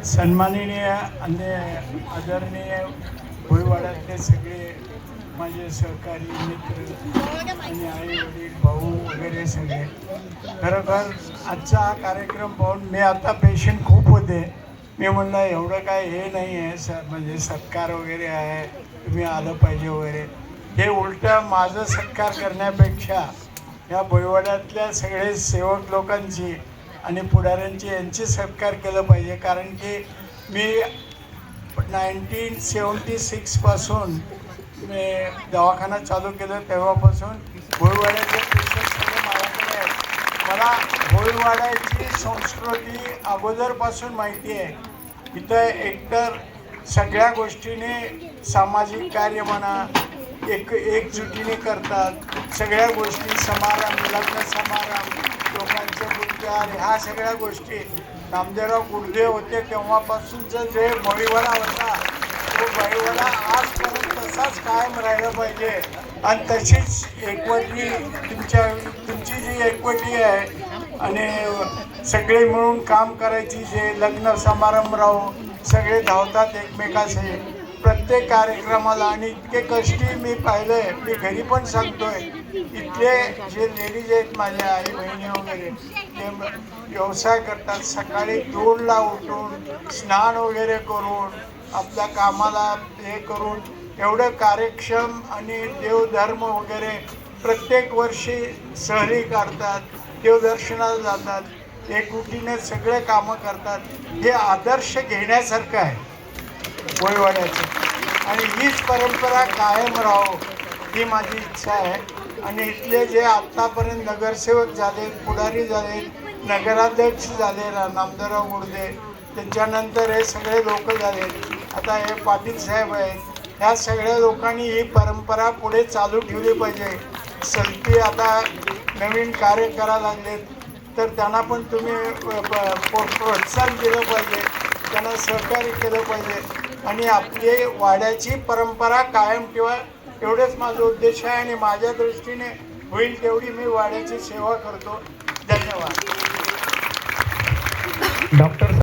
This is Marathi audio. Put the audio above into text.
सन्माननीय आणि आदरणीय भोईवाड्यातले सगळे माझे सहकारी मित्र आणि आई वडील भाऊ वगैरे सगळे, खरोखर आजचा हा कार्यक्रम पाहून मी आता पेशंट खूप होते. मी म्हणलं एवढं काय हे नाही आहे म्हणजे सत्कार वगैरे आहे, तुम्ही आलं पाहिजे वगैरे. हे उलटं माझं सत्कार करण्यापेक्षा या भोईवाड्यातल्या सगळे सेवक लोकांची आणि पुढाऱ्यांची यांची सत्कार केलं पाहिजे. कारण की मी 1976 पासून मी दवाखाना चालू केलं, तेव्हापासून भोईवाड्याचे पेशंट सगळे माझ्याकडे आहेत. मला भोईवाड्याची संस्कृती अगोदरपासून माहिती आहे. इथं एकतर सगळ्या गोष्टीने सामाजिक कार्य म्हणा एकजुटीने करतात. सगळ्या गोष्टी समारंभ, लग्न समारंभ, लोकांचे उपचार, ह्या सगळ्या गोष्टी नामदेवराव गुडदेव होते तेव्हापासूनचं जे भोईवाडा होता तो भोईवाडा आजपर्यंत तसाच कायम राहिला पाहिजे. आणि तशीच एकवटी तुमची जी एकवटी आहे आणि सगळे मिळून काम करायची, जे लग्न समारंभ राहू सगळे धावतात एकमेकाचे प्रत्येक कार्यक्रमाला. आणि इतके कष्टी मी पाहिले, मी घरी पण सांगतोय, इथले जे लेडीज आहेत माझ्या आई बहिणी वगैरे ते व्यवसाय करतात. सकाळी 2ला उठून स्नान वगैरे करून आपल्या कामाला हे करून एवढं कार्यक्षम आणि देवधर्म वगैरे प्रत्येक वर्षी सहली काढतात, देवदर्शनाला जातात, एकजुटीने सगळे कामं करतात. हे आदर्श घेण्यासारखं आहे भोईवाड्याचं. आणि हीच परंपरा कायम राहो ही माझी इच्छा आहे. आणि इथले जे आत्तापर्यंत नगरसेवक झाले, पुढारी झाले, नगराध्यक्ष झाले नामदेवराव गुडदे, त्याच्यानंतर हे सगळे लोक झाले, आता हे पाटील साहेब आहेत, ह्या सगळ्या लोकांनी ही परंपरा पुढे चालू ठेवली पाहिजे. सलती आता नवीन कार्य करायला लागलेत तर त्यांना पण तुम्ही प्रोत्साहन दिलं पाहिजे, त्यांना सहकार्य केलं पाहिजे आणि आपली वाड्याची परंपरा कायम ठेवा, एवढेच माझा उद्देश आहे. आणि माझ्या दृष्टीने होईल तेवढी मी वाड्याची सेवा करतो. धन्यवाद. डॉक्टर